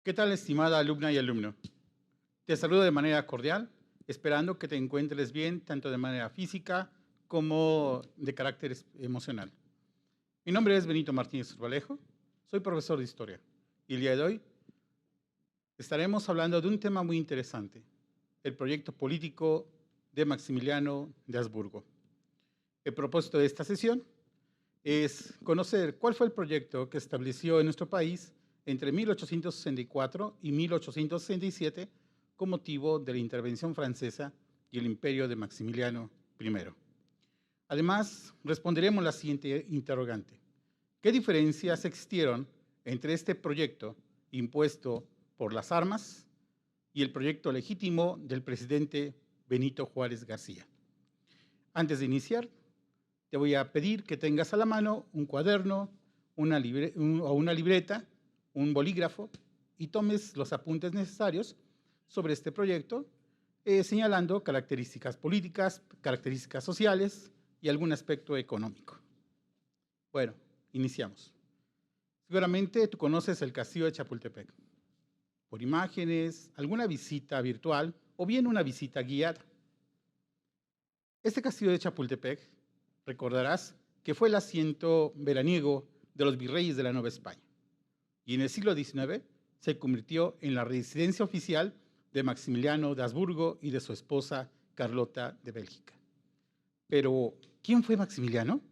¿Qué tal, estimada alumna y alumno? Te saludo de manera cordial, esperando que te encuentres bien tanto de manera física como de carácter emocional. Mi nombre es Benito Martínez Urbalejo, soy profesor de Historia y el día de hoy estaremos hablando de un tema muy interesante, el proyecto político de Maximiliano de Habsburgo. El propósito de esta sesión es conocer cuál fue el proyecto que estableció en nuestro país entre 1864 y 1867 con motivo de la intervención francesa y el imperio de Maximiliano I. Además, responderemos la siguiente interrogante. ¿Qué diferencias existieron entre este proyecto impuesto por las armas y el proyecto legítimo del presidente Benito Juárez García? Antes de iniciar, te voy a pedir que tengas a la mano un cuaderno o una libreta, un bolígrafo, y tomes los apuntes necesarios sobre este proyecto, señalando características políticas, características sociales y algún aspecto económico. Bueno, iniciamos. Seguramente tú conoces el castillo de Chapultepec, por imágenes, alguna visita virtual o bien una visita guiada. Este castillo de Chapultepec, recordarás que fue el asiento veraniego de los virreyes de la Nueva España y en el siglo XIX se convirtió en la residencia oficial de Maximiliano de Habsburgo y de su esposa Carlota de Bélgica. Pero, ¿quién fue Maximiliano?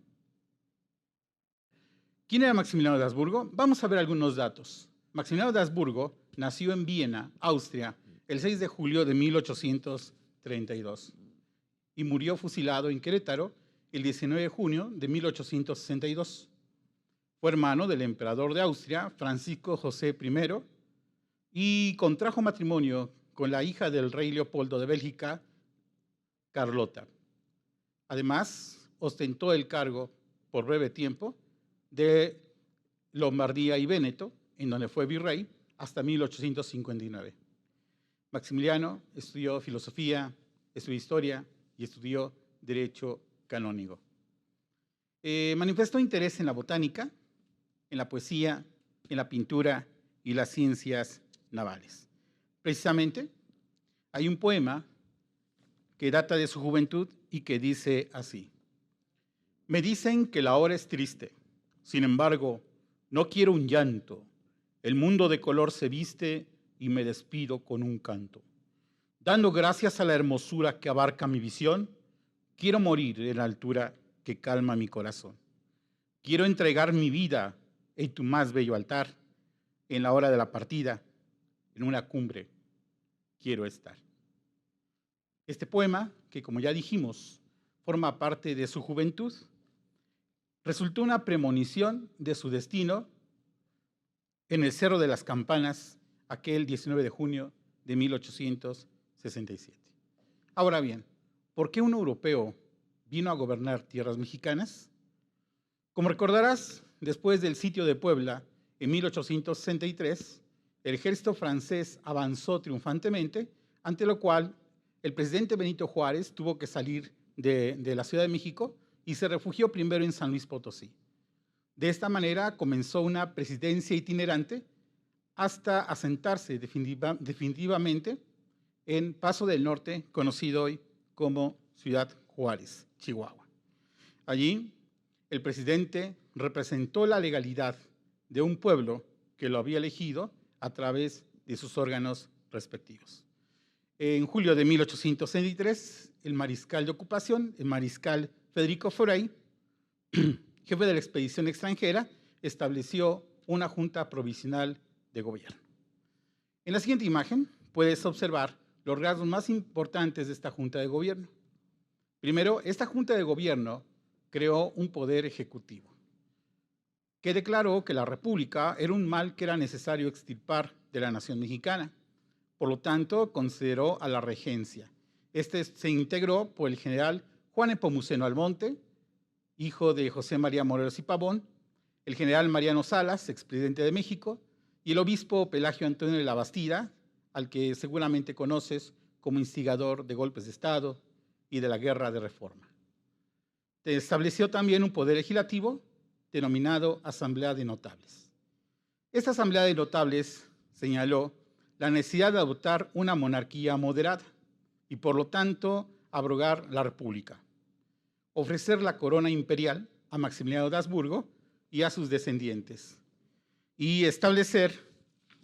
¿Quién era Maximiliano de Habsburgo? Vamos a ver algunos datos. Maximiliano de Habsburgo nació en Viena, Austria, el 6 de julio de 1832 y murió fusilado en Querétaro el 19 de junio de 1862. Fue hermano del emperador de Austria, Francisco José I, y contrajo matrimonio con la hija del rey Leopoldo de Bélgica, Carlota. Además, ostentó el cargo, por breve tiempo, de Lombardía y Véneto, en donde fue virrey, hasta 1859. Maximiliano estudió filosofía, estudió historia y estudió derecho canónico. Manifestó interés en la botánica, en la poesía, en la pintura y las ciencias navales. Precisamente, hay un poema que data de su juventud y que dice así: me dicen que la hora es triste, sin embargo, no quiero un llanto. El mundo de color se viste y me despido con un canto. Dando gracias a la hermosura que abarca mi visión, quiero morir en la altura que calma mi corazón. Quiero entregar mi vida en tu más bello altar, en la hora de la partida, en una cumbre, quiero estar. Este poema, que como ya dijimos, forma parte de su juventud, resultó una premonición de su destino en el Cerro de las Campanas, aquel 19 de junio de 1867. Ahora bien, ¿por qué un europeo vino a gobernar tierras mexicanas? Como recordarás, después del sitio de Puebla en 1863, el ejército francés avanzó triunfantemente, ante lo cual el presidente Benito Juárez tuvo que salir de la Ciudad de México y se refugió primero en San Luis Potosí. De esta manera comenzó una presidencia itinerante hasta asentarse definitivamente en Paso del Norte, conocido hoy como Ciudad Juárez, Chihuahua. Allí, el presidente representó la legalidad de un pueblo que lo había elegido a través de sus órganos respectivos. En julio de 1863, el mariscal de ocupación, el mariscal Federico Forey, jefe de la expedición extranjera, estableció una junta provisional de gobierno. En la siguiente imagen puedes observar los rasgos más importantes de esta junta de gobierno. Primero, esta junta de gobierno creó un poder ejecutivo que declaró que la república era un mal que era necesario extirpar de la nación mexicana. Por lo tanto, consideró a la regencia. Este se integró por el general Juan Nepomuceno Almonte, hijo de José María Morelos y Pavón, el general Mariano Salas, expresidente de México, y el obispo Pelagio Antonio de la Bastida, al que seguramente conoces como instigador de golpes de Estado y de la Guerra de Reforma. Se estableció también un poder legislativo denominado Asamblea de Notables. Esta Asamblea de Notables señaló la necesidad de adoptar una monarquía moderada y, por lo tanto, abrogar la república, ofrecer la corona imperial a Maximiliano de Habsburgo y a sus descendientes, y establecer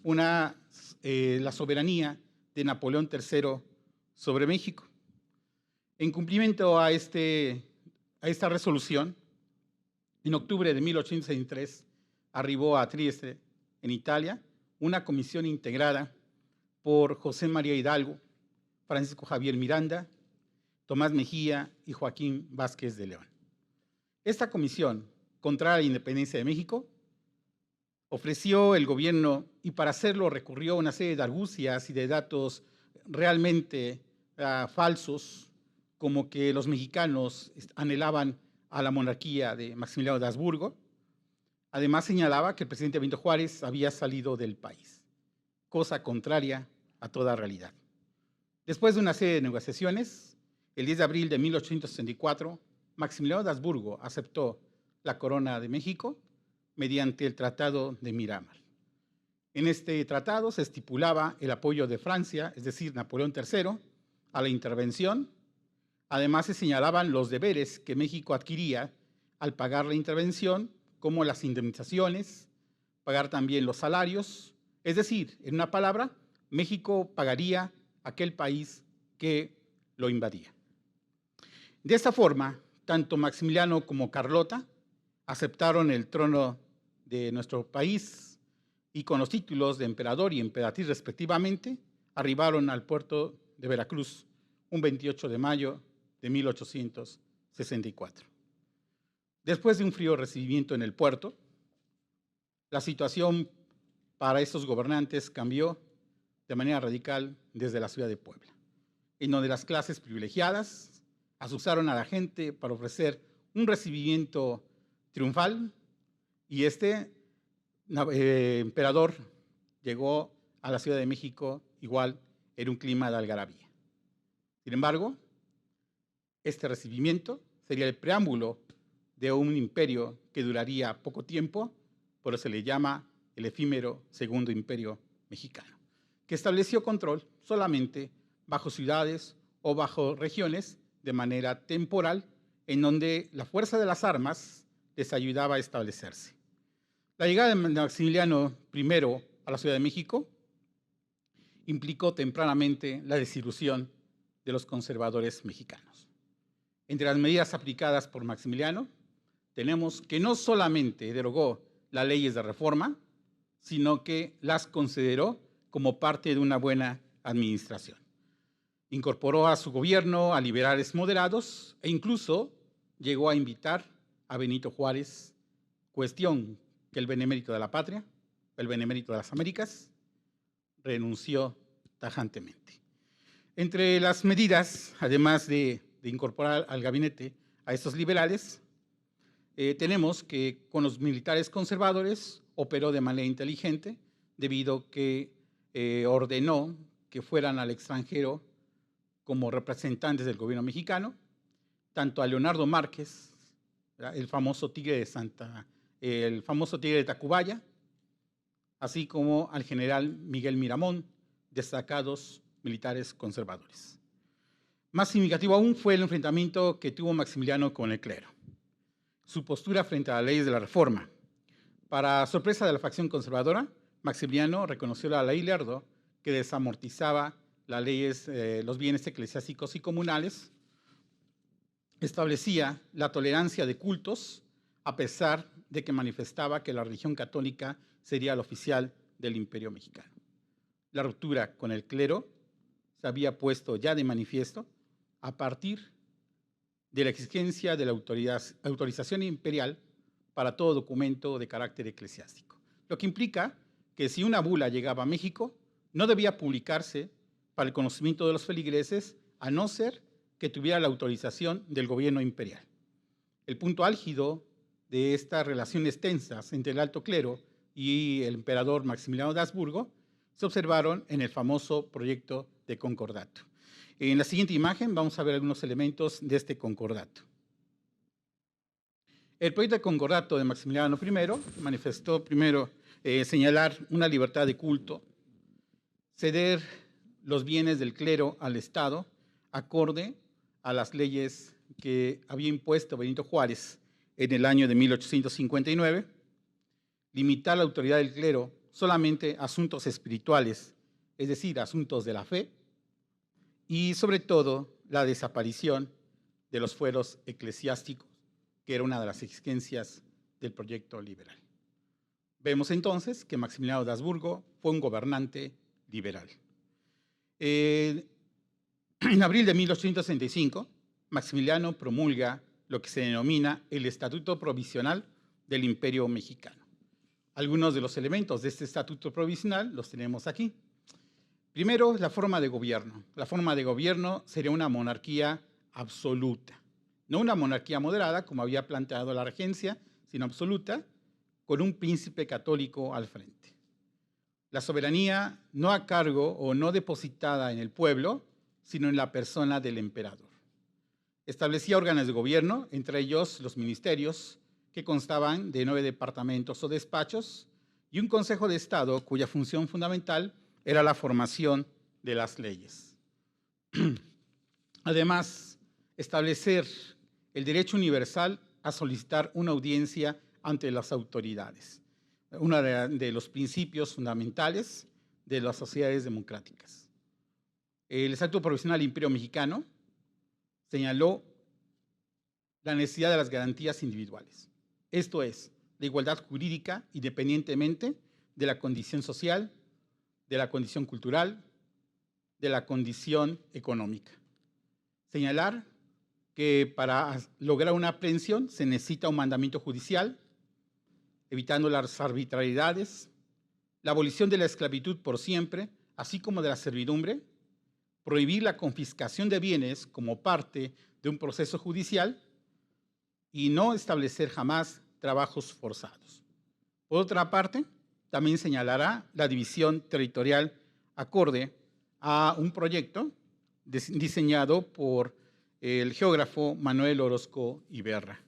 la soberanía de Napoleón III sobre México. En cumplimiento a esta resolución, en octubre de 1863 arribó a Trieste, en Italia, una comisión integrada por José María Hidalgo, Francisco Javier Miranda, Tomás Mejía y Joaquín Vázquez de León. Esta comisión, contra la independencia de México, ofreció el gobierno, y para hacerlo recurrió a una serie de argucias y de datos realmente falsos, como que los mexicanos anhelaban a la monarquía de Maximiliano de Habsburgo. Además señalaba que el presidente Benito Juárez había salido del país, cosa contraria a toda realidad. Después de una serie de negociaciones, el 10 de abril de 1864, Maximiliano de Habsburgo aceptó la corona de México mediante el Tratado de Miramar. En este tratado se estipulaba el apoyo de Francia, es decir, Napoleón III, a la intervención. Además, se señalaban los deberes que México adquiría al pagar la intervención, como las indemnizaciones, pagar también los salarios. Es decir, en una palabra, México pagaría a aquel país que lo invadía. De esta forma, tanto Maximiliano como Carlota aceptaron el trono de nuestro país y, con los títulos de emperador y emperatriz respectivamente, arribaron al puerto de Veracruz un 28 de mayo de 1864. Después de un frío recibimiento en el puerto, la situación para estos gobernantes cambió de manera radical desde la ciudad de Puebla, en donde las clases privilegiadas asusaron a la gente para ofrecer un recibimiento triunfal, y emperador llegó a la Ciudad de México igual en un clima de algarabía. Sin embargo, este recibimiento sería el preámbulo de un imperio que duraría poco tiempo, por eso se le llama el efímero Segundo Imperio Mexicano, que estableció control solamente bajo ciudades o bajo regiones de manera temporal, en donde la fuerza de las armas les ayudaba a establecerse. La llegada de Maximiliano I a la Ciudad de México implicó tempranamente la desilusión de los conservadores mexicanos. Entre las medidas aplicadas por Maximiliano, tenemos que no solamente derogó las leyes de reforma, sino que las consideró como parte de una buena administración. Incorporó a su gobierno a liberales moderados e incluso llegó a invitar a Benito Juárez, cuestión que el benemérito de la patria, el benemérito de las Américas, renunció tajantemente. Entre las medidas, además de incorporar al gabinete a estos liberales, tenemos que con los militares conservadores operó de manera inteligente, debido que ordenó que fueran al extranjero como representantes del gobierno mexicano, tanto a Leonardo Márquez, el famoso tigre de Tacubaya, así como al general Miguel Miramón, destacados militares conservadores. Más significativo aún fue el enfrentamiento que tuvo Maximiliano con el clero. Su postura frente a las leyes de la reforma. Para sorpresa de la facción conservadora, Maximiliano reconoció la ley Lerdo, que desamortizaba las leyes, los bienes eclesiásticos y comunales, establecía la tolerancia de cultos, a pesar de que manifestaba que la religión católica sería la oficial del Imperio Mexicano. La ruptura con el clero se había puesto ya de manifiesto a partir de la exigencia de la autorización imperial para todo documento de carácter eclesiástico, lo que implica que si una bula llegaba a México, no debía publicarse para el conocimiento de los feligreses, a no ser que tuviera la autorización del gobierno imperial. El punto álgido de estas relaciones tensas entre el alto clero y el emperador Maximiliano de Habsburgo se observaron en el famoso proyecto de concordato. En la siguiente imagen vamos a ver algunos elementos de este concordato. El proyecto de concordato de Maximiliano I manifestó primero señalar una libertad de culto ceder los bienes del clero al Estado acorde a las leyes que había impuesto Benito Juárez en el año de 1859, limitar la autoridad del clero solamente a asuntos espirituales, es decir, asuntos de la fe, y sobre todo la desaparición de los fueros eclesiásticos, que era una de las exigencias del proyecto liberal. Vemos entonces que Maximiliano de Habsburgo fue un gobernante liberal. En abril de 1865, Maximiliano promulga lo que se denomina el Estatuto Provisional del Imperio Mexicano. Algunos de los elementos de este Estatuto Provisional los tenemos aquí. Primero, la forma de gobierno. La forma de gobierno sería una monarquía absoluta, no una monarquía moderada, como había planteado la regencia, sino absoluta, con un príncipe católico al frente. La soberanía no a cargo o no depositada en el pueblo, sino en la persona del emperador. Establecía órganos de gobierno, entre ellos los ministerios, que constaban de 9 departamentos o despachos, y un Consejo de Estado cuya función fundamental era la formación de las leyes. Además, establecer el derecho universal a solicitar una audiencia ante las autoridades, uno de los principios fundamentales de las sociedades democráticas. El Estatuto Provisional del Imperio Mexicano señaló la necesidad de las garantías individuales, esto es, la igualdad jurídica independientemente de la condición social, de la condición cultural, de la condición económica. Señalar que para lograr una aprehensión se necesita un mandamiento judicial, evitando las arbitrariedades, la abolición de la esclavitud por siempre, así como de la servidumbre, prohibir la confiscación de bienes como parte de un proceso judicial y no establecer jamás trabajos forzados. Por otra parte, también señalará la división territorial acorde a un proyecto diseñado por el geógrafo Manuel Orozco Iberra.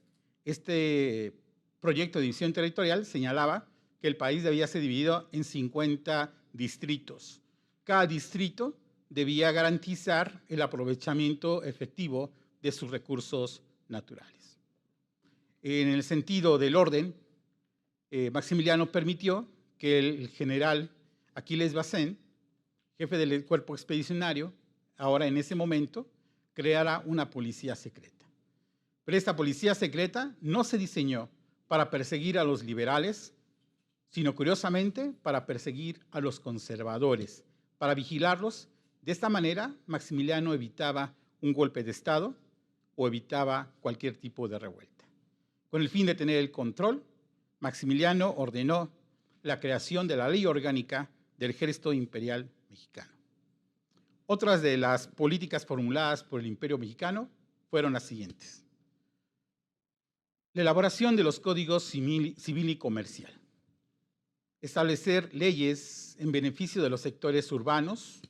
Este proyecto de división territorial señalaba que el país debía ser dividido en 50 distritos. Cada distrito debía garantizar el aprovechamiento efectivo de sus recursos naturales. En el sentido del orden, Maximiliano permitió que el general Aquiles Bazén, jefe del cuerpo expedicionario, ahora en ese momento, creara una policía secreta. Pero esta policía secreta no se diseñó para perseguir a los liberales, sino curiosamente para perseguir a los conservadores, para vigilarlos. De esta manera, Maximiliano evitaba un golpe de Estado o evitaba cualquier tipo de revuelta. Con el fin de tener el control, Maximiliano ordenó la creación de la Ley Orgánica del Ejército Imperial Mexicano. Otras de las políticas formuladas por el Imperio Mexicano fueron las siguientes. La elaboración de los códigos civil y comercial. Establecer leyes en beneficio de los sectores urbanos,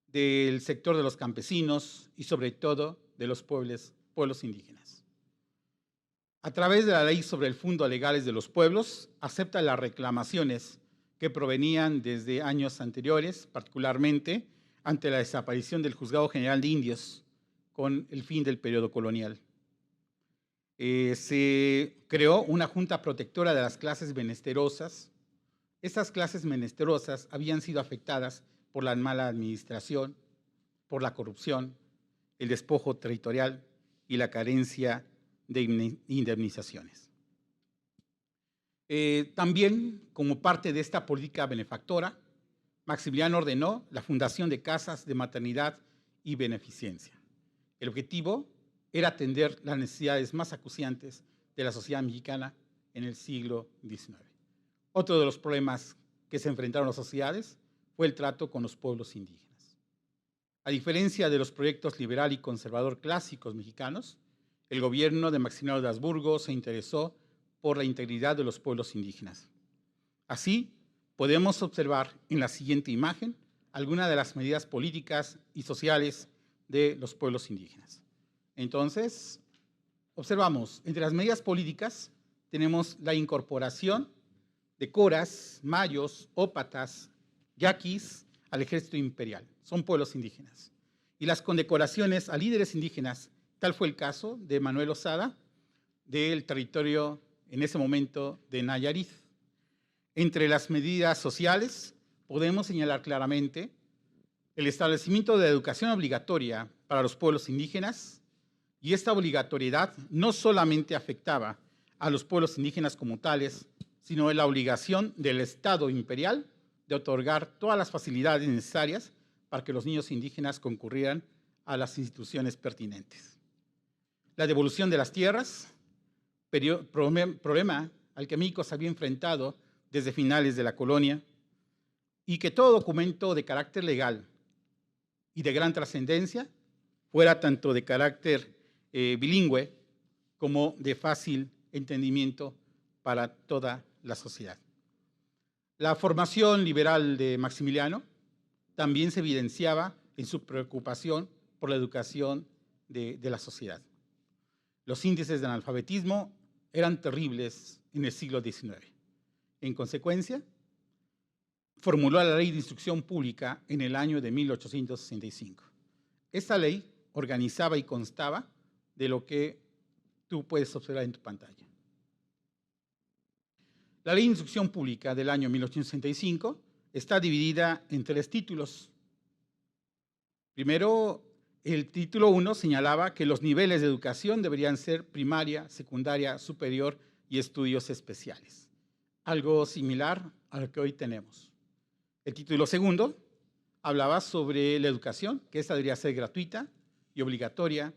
del sector de los campesinos y sobre todo de los pueblos indígenas. A través de la ley sobre el Fondo Legales de los Pueblos, acepta las reclamaciones que provenían desde años anteriores, particularmente ante la desaparición del Juzgado General de Indios con el fin del periodo colonial. Se creó una junta protectora de las clases menesterosas. Estas clases menesterosas habían sido afectadas por la mala administración, por la corrupción, el despojo territorial y la carencia de indemnizaciones. También, como parte de esta política benefactora, Maximiliano ordenó la fundación de casas de maternidad y beneficencia. El objetivo era atender las necesidades más acuciantes de la sociedad mexicana en el siglo XIX. Otro de los problemas que se enfrentaron las sociedades fue el trato con los pueblos indígenas. A diferencia de los proyectos liberal y conservador clásicos mexicanos, el gobierno de Maximiliano de Habsburgo se interesó por la integridad de los pueblos indígenas. Así, podemos observar en la siguiente imagen algunas de las medidas políticas y sociales de los pueblos indígenas. Entonces, observamos, entre las medidas políticas tenemos la incorporación de coras, mayos, ópatas, yaquis al ejército imperial. Son pueblos indígenas. Y las condecoraciones a líderes indígenas, tal fue el caso de Manuel Osada, del territorio en ese momento de Nayarit. Entre las medidas sociales podemos señalar claramente el establecimiento de educación obligatoria para los pueblos indígenas, y esta obligatoriedad no solamente afectaba a los pueblos indígenas como tales, sino la obligación del Estado imperial de otorgar todas las facilidades necesarias para que los niños indígenas concurrieran a las instituciones pertinentes. La devolución de las tierras, problema al que México se había enfrentado desde finales de la colonia, y que todo documento de carácter legal y de gran trascendencia fuera tanto de carácter bilingüe como de fácil entendimiento para toda la sociedad. La formación liberal de Maximiliano también se evidenciaba en su preocupación por la educación de la sociedad. Los índices de analfabetismo eran terribles en el siglo XIX. En consecuencia, formuló la Ley de Instrucción Pública en el año de 1865. Esta ley organizaba y constaba de lo que tú puedes observar en tu pantalla. La Ley de Instrucción Pública del año 1865 está dividida en 3 títulos. Primero, el título 1 señalaba que los niveles de educación deberían ser primaria, secundaria, superior y estudios especiales. Algo similar a lo que hoy tenemos. El título 2 hablaba sobre la educación, que esta debería ser gratuita y obligatoria.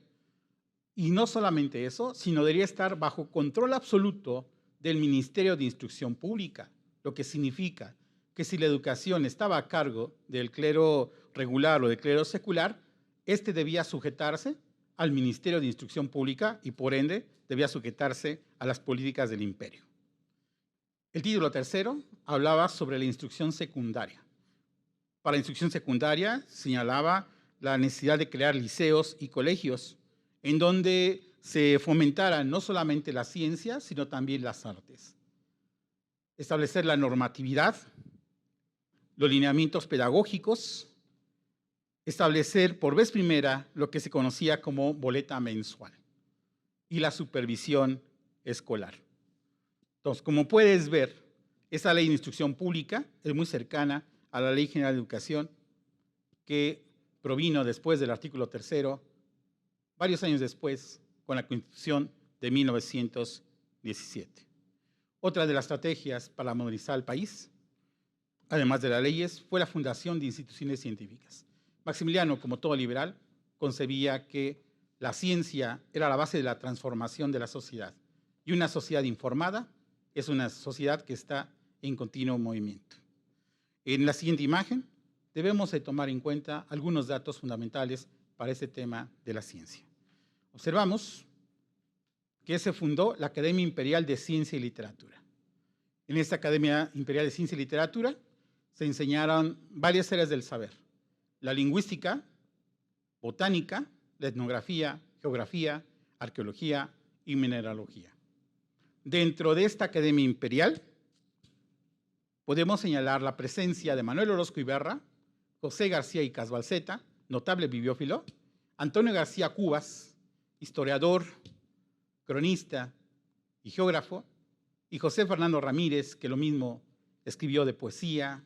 Y no solamente eso, sino debería estar bajo control absoluto del Ministerio de Instrucción Pública, lo que significa que si la educación estaba a cargo del clero regular o del clero secular, este debía sujetarse al Ministerio de Instrucción Pública y, por ende, debía sujetarse a las políticas del imperio. El título 3 hablaba sobre la instrucción secundaria. Para la instrucción secundaria señalaba la necesidad de crear liceos y colegios en donde se fomentara no solamente la ciencia, sino también las artes. Establecer la normatividad, los lineamientos pedagógicos, establecer por vez primera lo que se conocía como boleta mensual y la supervisión escolar. Entonces, como puedes ver, esa ley de instrucción pública es muy cercana a la Ley General de Educación, que provino después del artículo 3, varios años después, con la Constitución de 1917. Otra de las estrategias para modernizar el país, además de las leyes, fue la fundación de instituciones científicas. Maximiliano, como todo liberal, concebía que la ciencia era la base de la transformación de la sociedad, y una sociedad informada es una sociedad que está en continuo movimiento. En la siguiente imagen debemos de tomar en cuenta algunos datos fundamentales para este tema de la ciencia. Observamos que se fundó la Academia Imperial de Ciencia y Literatura. En esta Academia Imperial de Ciencia y Literatura se enseñaron varias áreas del saber: la lingüística, botánica, la etnografía, geografía, arqueología y mineralogía. Dentro de esta Academia Imperial podemos señalar la presencia de Manuel Orozco Iberra, José García y Casbalceta, notable bibliófilo, Antonio García Cubas, historiador, cronista y geógrafo, y José Fernando Ramírez, que lo mismo escribió de poesía,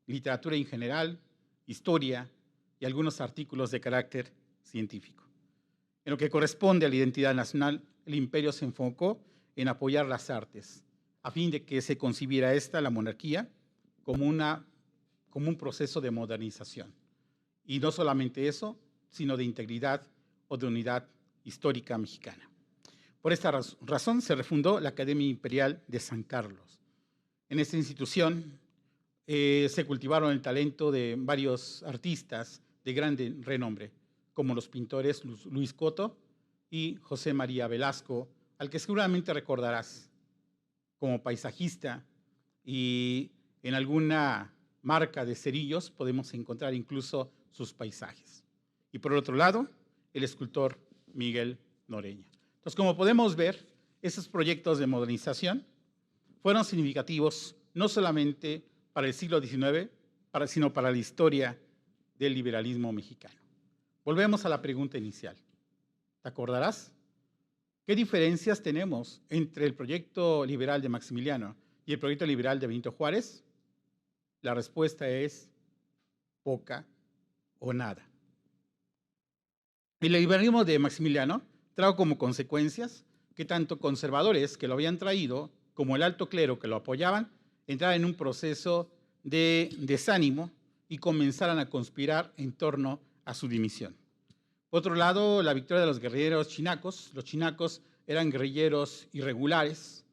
literatura en general, historia y algunos artículos de carácter científico. En lo que corresponde a la identidad nacional, el imperio se enfocó en apoyar las artes, a fin de que se concibiera la monarquía, como un proceso de modernización. Y no solamente eso, sino de integridad o de unidad histórica mexicana. Por esta razón se refundó la Academia Imperial de San Carlos. En esta institución se cultivaron el talento de varios artistas de gran renombre, como los pintores Luis Coto y José María Velasco, al que seguramente recordarás como paisajista, y en alguna marca de cerillos podemos encontrar incluso sus paisajes. Y por otro lado, el escultor Miguel Noreña. Entonces, como podemos ver, esos proyectos de modernización fueron significativos no solamente para el siglo XIX, sino para la historia del liberalismo mexicano. Volvemos a la pregunta inicial. ¿Te acordarás? ¿Qué diferencias tenemos entre el proyecto liberal de Maximiliano y el proyecto liberal de Benito Juárez? La respuesta es poca o nada. El liberalismo de Maximiliano trajo como consecuencias que tanto conservadores que lo habían traído como el alto clero que lo apoyaban entraran en un proceso de desánimo y comenzaran a conspirar en torno a su dimisión. Por otro lado, la victoria de los guerrilleros chinacos. Los chinacos eran guerrilleros irregulares,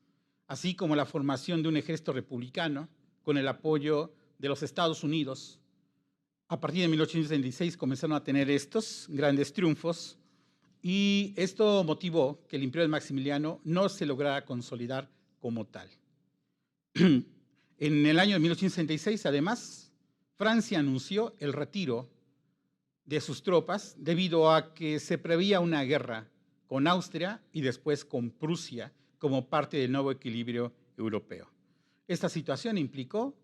así como la formación de un ejército republicano con el apoyo de los Estados Unidos. A partir de 1866 comenzaron a tener estos grandes triunfos y esto motivó que el imperio de Maximiliano no se lograra consolidar como tal. En el año de 1866, además, Francia anunció el retiro de sus tropas debido a que se preveía una guerra con Austria y después con Prusia como parte del nuevo equilibrio europeo. Esta situación implicó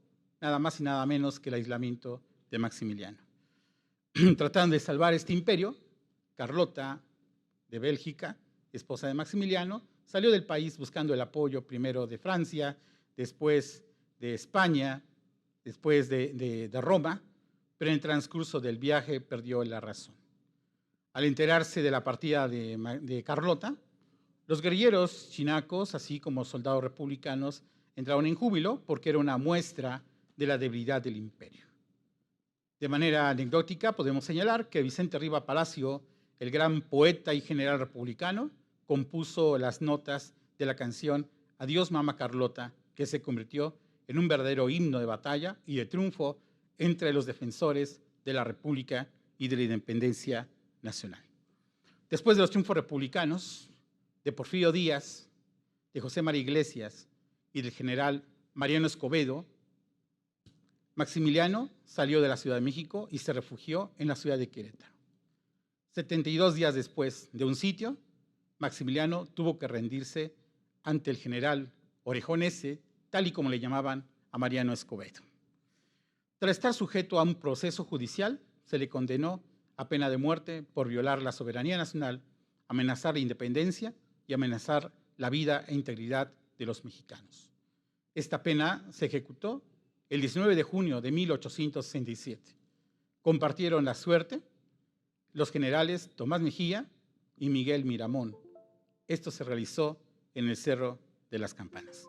nada más y nada menos que el aislamiento de Maximiliano. Tratando de salvar este imperio, Carlota de Bélgica, esposa de Maximiliano, salió del país buscando el apoyo primero de Francia, después de España, después de Roma, pero en el transcurso del viaje perdió la razón. Al enterarse de la partida de Carlota, los guerrilleros chinacos, así como soldados republicanos, entraron en júbilo porque era una muestra de la debilidad del imperio. De manera anecdótica, podemos señalar que Vicente Riva Palacio, el gran poeta y general republicano, compuso las notas de la canción Adiós, Mamá Carlota, que se convirtió en un verdadero himno de batalla y de triunfo entre los defensores de la República y de la independencia nacional. Después de los triunfos republicanos, de Porfirio Díaz, de José María Iglesias y del general Mariano Escobedo, Maximiliano salió de la Ciudad de México y se refugió en la ciudad de Querétaro. 72 días después de un sitio, Maximiliano tuvo que rendirse ante el general Orejón S., tal y como le llamaban a Mariano Escobedo. Tras estar sujeto a un proceso judicial, se le condenó a pena de muerte por violar la soberanía nacional, amenazar la independencia y amenazar la vida e integridad de los mexicanos. Esta pena se ejecutó el 19 de junio de 1867. Compartieron la suerte los generales Tomás Mejía y Miguel Miramón. Esto se realizó en el Cerro de las Campanas.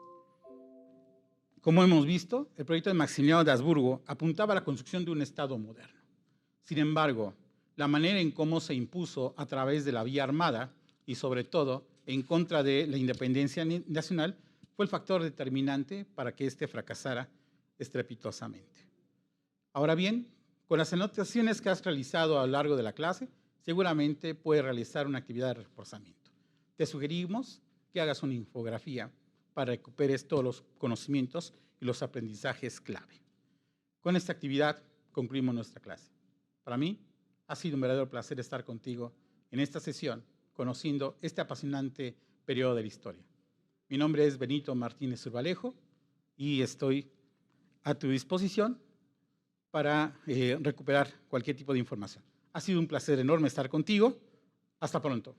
Como hemos visto, el proyecto de Maximiliano de Habsburgo apuntaba a la construcción de un Estado moderno. Sin embargo, la manera en cómo se impuso a través de la vía armada y sobre todo en contra de la independencia nacional fue el factor determinante para que éste fracasara estrepitosamente. Ahora bien, con las anotaciones que has realizado a lo largo de la clase, seguramente puedes realizar una actividad de reforzamiento. Te sugerimos que hagas una infografía para que recuperes todos los conocimientos y los aprendizajes clave. Con esta actividad concluimos nuestra clase. Para mí ha sido un verdadero placer estar contigo en esta sesión, conociendo este apasionante periodo de la historia. Mi nombre es Benito Martínez Urbalejo y estoy a tu disposición para recuperar cualquier tipo de información. Ha sido un placer enorme estar contigo. Hasta pronto.